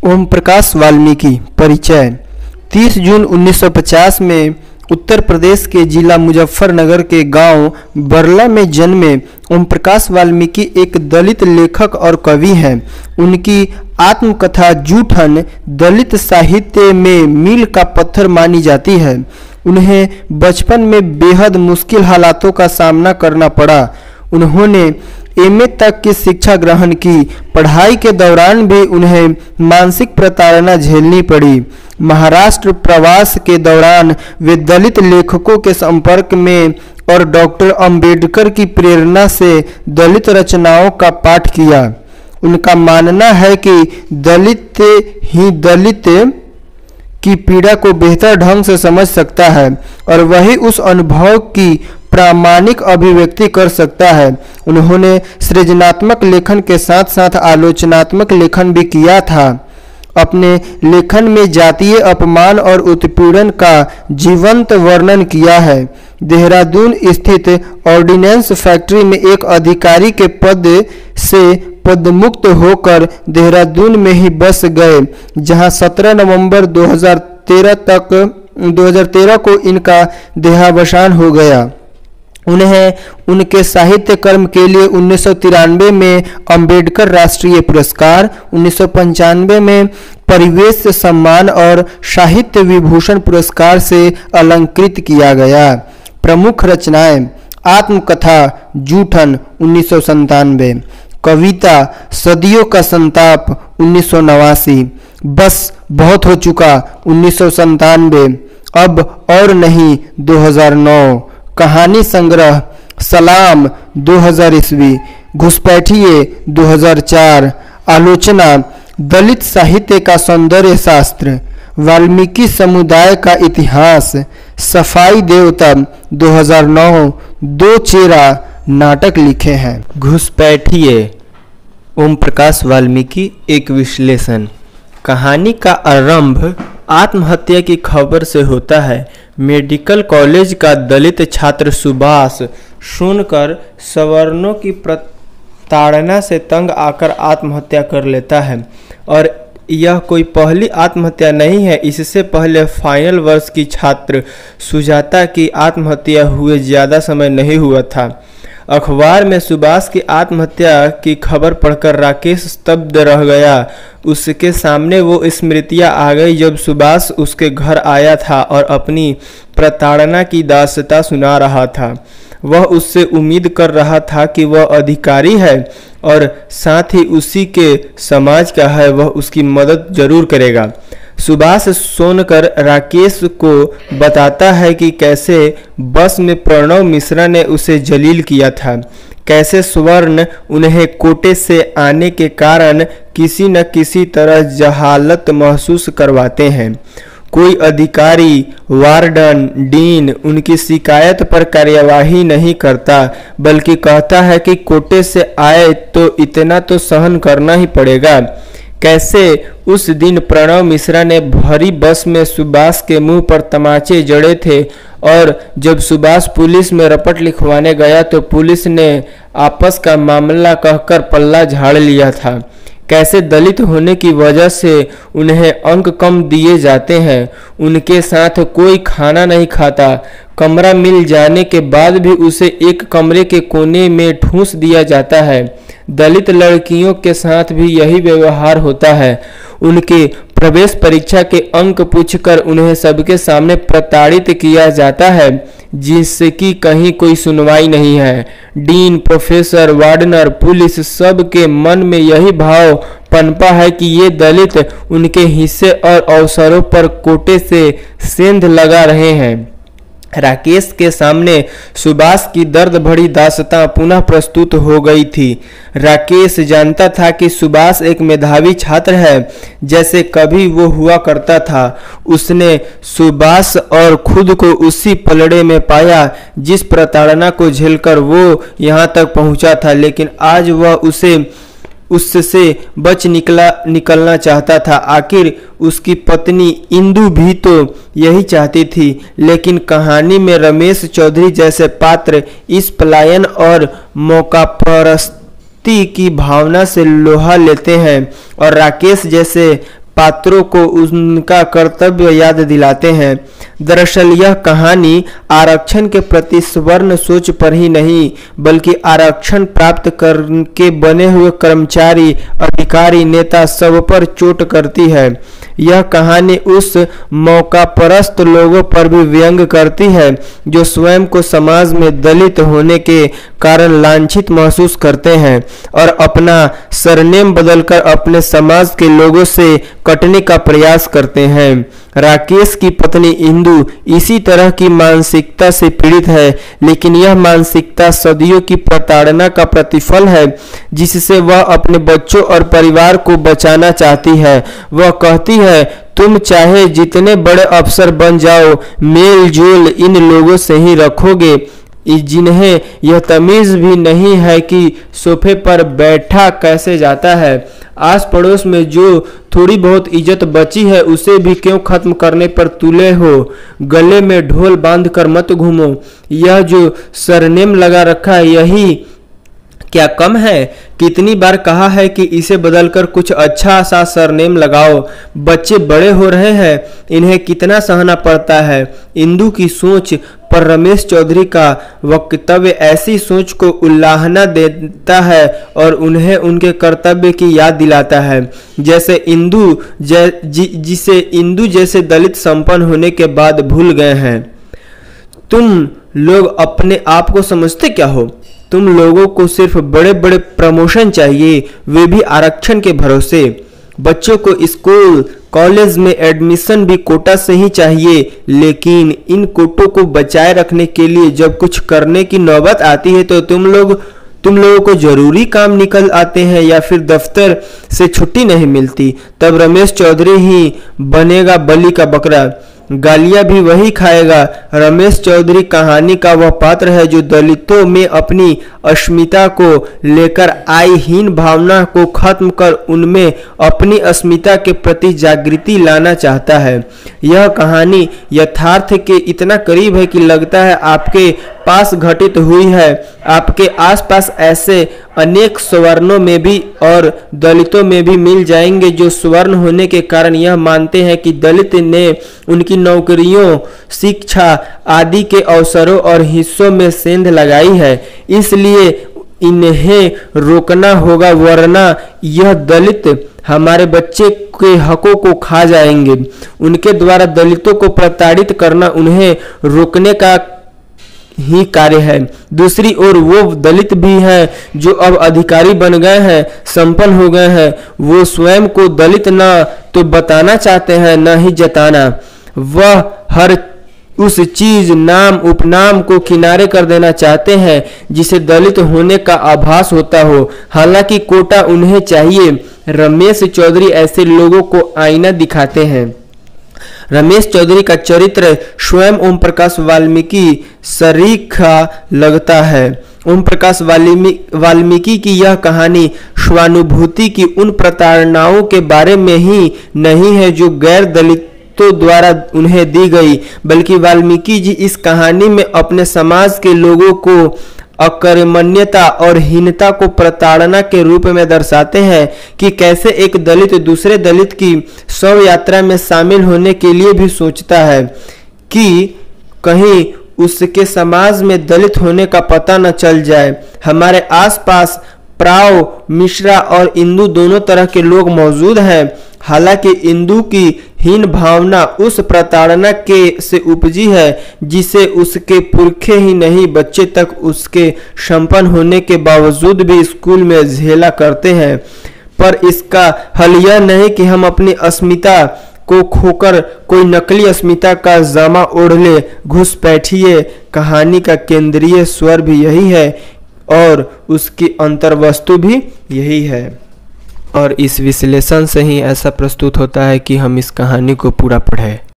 ओम प्रकाश वाल्मीकि परिचय। 30 जून 1950 में उत्तर प्रदेश के जिला मुजफ्फरनगर के गांव बरला में जन्मे ओम प्रकाश वाल्मीकि एक दलित लेखक और कवि हैं। उनकी आत्मकथा जूठन दलित साहित्य में मील का पत्थर मानी जाती है। उन्हें बचपन में बेहद मुश्किल हालातों का सामना करना पड़ा। उन्होंने एमए तक की शिक्षा ग्रहण की। पढ़ाई के दौरान भी उन्हें मानसिक प्रताड़ना झेलनी पड़ी। महाराष्ट्र प्रवास के दौरान वे दलित लेखकों के संपर्क में और डॉक्टर अंबेडकर की प्रेरणा से दलित रचनाओं का पाठ किया। उनका मानना है कि दलित ही दलित की पीड़ा को बेहतर ढंग से समझ सकता है और वही उस अनुभव की प्रामाणिक अभिव्यक्ति कर सकता है। उन्होंने सृजनात्मक लेखन के साथ साथ आलोचनात्मक लेखन भी किया था। अपने लेखन में जातीय अपमान और उत्पीड़न का जीवंत वर्णन किया है। देहरादून स्थित ऑर्डिनेंस फैक्ट्री में एक अधिकारी के पद से पदमुक्त होकर देहरादून में ही बस गए, जहां 17 नवंबर 2013 को इनका देहावसान हो गया। उन्हें उनके साहित्य कर्म के लिए 1993 में अंबेडकर राष्ट्रीय पुरस्कार, 1995 में परिवेश सम्मान और साहित्य विभूषण पुरस्कार से अलंकृत किया गया। प्रमुख रचनाएं: आत्मकथा जूठन 1997, कविता सदियों का संताप 1989, बस बहुत हो चुका 1997, अब और नहीं 2009, कहानी संग्रह सलाम 2000 ईस्वी, घुसपैठिए 2004, आलोचना दलित साहित्य का सौंदर्य शास्त्र, वाल्मीकि समुदाय का इतिहास, सफाई देवता 2009, दो चेहरा नाटक लिखे हैं। घुसपैठिए ओम प्रकाश वाल्मीकि एक विश्लेषण। कहानी का आरंभ आत्महत्या की खबर से होता है। मेडिकल कॉलेज का दलित छात्र सुभाष सुनकर सवर्णों की प्रताड़ना से तंग आकर आत्महत्या कर लेता है। और यह कोई पहली आत्महत्या नहीं है। इससे पहले फाइनल वर्ष की छात्र सुजाता की आत्महत्या हुए ज़्यादा समय नहीं हुआ था। अखबार में सुभाष की आत्महत्या की खबर पढ़कर राकेश स्तब्ध रह गया। उसके सामने वो स्मृतियां आ गई जब सुभाष उसके घर आया था और अपनी प्रताड़ना की दास्तां सुना रहा था। वह उससे उम्मीद कर रहा था कि वह अधिकारी है और साथ ही उसी के समाज का है, वह उसकी मदद जरूर करेगा। सुभाष सुनकर राकेश को बताता है कि कैसे बस में प्रणव मिश्रा ने उसे जलील किया था, कैसे स्वर्ण उन्हें कोटे से आने के कारण किसी न किसी तरह जहालत महसूस करवाते हैं। कोई अधिकारी, वार्डन, डीन उनकी शिकायत पर कार्यवाही नहीं करता, बल्कि कहता है कि कोटे से आए तो इतना तो सहन करना ही पड़ेगा। कैसे उस दिन प्रणव मिश्रा ने भरी बस में सुभाष के मुंह पर तमाचे जड़े थे और जब सुभाष पुलिस में रपट लिखवाने गया तो पुलिस ने आपस का मामला कहकर पल्ला झाड़ लिया था। कैसे दलित होने की वजह से उन्हें अंक कम दिए जाते हैं। उनके साथ कोई खाना नहीं खाता। कमरा मिल जाने के बाद भी उसे एक कमरे के कोने में ठूंस दिया जाता है। दलित लड़कियों के साथ भी यही व्यवहार होता है। उनके प्रवेश परीक्षा के अंक पूछकर उन्हें सबके सामने प्रताड़ित किया जाता है, जिसकी कहीं कोई सुनवाई नहीं है। डीन, प्रोफेसर, वार्डनर, पुलिस सब के मन में यही भाव पनपा है कि ये दलित उनके हिस्से और अवसरों पर कोटे से सेंध लगा रहे हैं। राकेश के सामने सुभाष की दर्द भरी दास्तां पुनः प्रस्तुत हो गई थी। राकेश जानता था कि सुभाष एक मेधावी छात्र है, जैसे कभी वो हुआ करता था। उसने सुभाष और खुद को उसी पलड़े में पाया जिस प्रताड़ना को झेलकर वो यहाँ तक पहुँचा था, लेकिन आज वह उससे बच निकलना चाहता था। आखिर उसकी पत्नी इंदु भी तो यही चाहती थी, लेकिन कहानी में रमेश चौधरी जैसे पात्र इस पलायन और मौकापरस्ती की भावना से लोहा लेते हैं और राकेश जैसे पात्रों को उनका कर्तव्य याद दिलाते हैं। दरअसल यह कहानी आरक्षण के प्रति स्वर्ण सोच पर ही नहीं बल्कि आरक्षण प्राप्त करके बने हुए कर्मचारी, अधिकारी, नेता सब पर चोट करती है। यह कहानी उस मौकापरस्त लोगों पर भी व्यंग करती है जो स्वयं को समाज में दलित होने के कारण लांछित महसूस करते हैं और अपना सरनेम बदलकर अपने समाज के लोगों से कटने का प्रयास करते हैं। राकेश की पत्नी इंदु इसी तरह की मानसिकता से पीड़ित है, लेकिन यह मानसिकता सदियों की प्रताड़ना का प्रतिफल है जिससे वह अपने बच्चों और परिवार को बचाना चाहती है। वह कहती है, तुम चाहे जितने बड़े अफसर बन जाओ, मेल जोल इन लोगों से ही रखोगे जिन्हें यह तमीज भी नहीं है कि सोफे पर बैठा कैसे जाता है। आस पड़ोस में जो थोड़ी बहुत इज्जत बची है उसे भी क्यों खत्म करने पर तुले हो। गले में ढोल बांधकर मत घूमो। यह जो सरनेम लगा रखा है यही क्या कम है? कितनी बार कहा है कि इसे बदलकर कुछ अच्छा सा सरनेम लगाओ। बच्चे बड़े हो रहे हैं, इन्हें कितना सहना पड़ता है। इंदु की सोच पर रमेश चौधरी का वक्तव्य ऐसी सोच को उल्लाहना देता है और उन्हें उनके कर्तव्य की याद दिलाता है जिसे इंदु जैसे दलित संपन्न होने के बाद भूल गए हैं। तुम लोग अपने आप को समझते क्या हो? तुम लोगों को सिर्फ बड़े बड़े प्रमोशन चाहिए, वे भी आरक्षण के भरोसे। बच्चों को स्कूल कॉलेज में एडमिशन भी कोटा से ही चाहिए, लेकिन इन कोटों को बचाए रखने के लिए जब कुछ करने की नौबत आती है तो तुम लोगों को जरूरी काम निकल आते हैं या फिर दफ्तर से छुट्टी नहीं मिलती। तब रमेश चौधरी ही बनेगा बलि का बकरा, गालियां भी वही खाएगा। रमेश चौधरी कहानी का वह पात्र है जो दलितों में अपनी अस्मिता को लेकर आई हीन भावना को खत्म कर उनमें अपनी अस्मिता के प्रति जागृति लाना चाहता है। यह कहानी यथार्थ के इतना करीब है कि लगता है आपके पास घटित हुई है। आपके आसपास ऐसे अनेक स्वर्णों में भी और दलितों में भी मिल जाएंगे जो स्वर्ण होने के कारण यह मानते हैं कि दलित ने उनकी नौकरियों, शिक्षा आदि के अवसरों और हिस्सों में सेंध लगाई है, इसलिए इन्हें रोकना होगा, वरना यह दलित हमारे बच्चे के हकों को खा जाएंगे। उनके द्वारा दलितों को प्रताड़ित करना उन्हें रोकने का ही कार्य है। दूसरी ओर वो दलित भी हैं जो अब अधिकारी बन गए हैं, संपन्न हो गए हैं। वो स्वयं को दलित ना तो बताना चाहते हैं न ही जताना। वह हर उस चीज, नाम, उपनाम को किनारे कर देना चाहते हैं जिसे दलित होने का आभास होता हो। हालांकि कोटा उन्हें चाहिए। रमेश चौधरी ऐसे लोगों को आईना दिखाते हैं। रमेश चौधरी का चरित्र स्वयं ओम प्रकाश वाल्मीकि सरीखा लगता है। ओम प्रकाश वाल्मीकि की यह कहानी स्वानुभूति की उन प्रताड़नाओं के बारे में ही नहीं है जो गैर दलितों द्वारा उन्हें दी गई, बल्कि वाल्मीकि जी इस कहानी में अपने समाज के लोगों को अकर्मण्यता और हीनता को प्रताड़ना के रूप में दर्शाते हैं कि कैसे एक दलित दूसरे दलित की शव यात्रा में शामिल होने के लिए भी सोचता है कि कहीं उसके समाज में दलित होने का पता न चल जाए। हमारे आसपास प्राव, मिश्रा और इंदु दोनों तरह के लोग मौजूद हैं। हालांकि इंदु की हीन भावना उस प्रताड़ना के से उपजी है जिसे उसके पुरखे ही नहीं बच्चे तक उसके संपन्न होने के बावजूद भी स्कूल में झेला करते हैं। पर इसका हल यह नहीं कि हम अपनी अस्मिता को खोकर कोई नकली अस्मिता का जामा ओढ़ ले, घुस बैठिए। कहानी का केंद्रीय स्वर भी यही है और उसकी अंतर्वस्तु भी यही है। और इस विश्लेषण से ही ऐसा प्रस्तुत होता है कि हम इस कहानी को पूरा पढ़ें।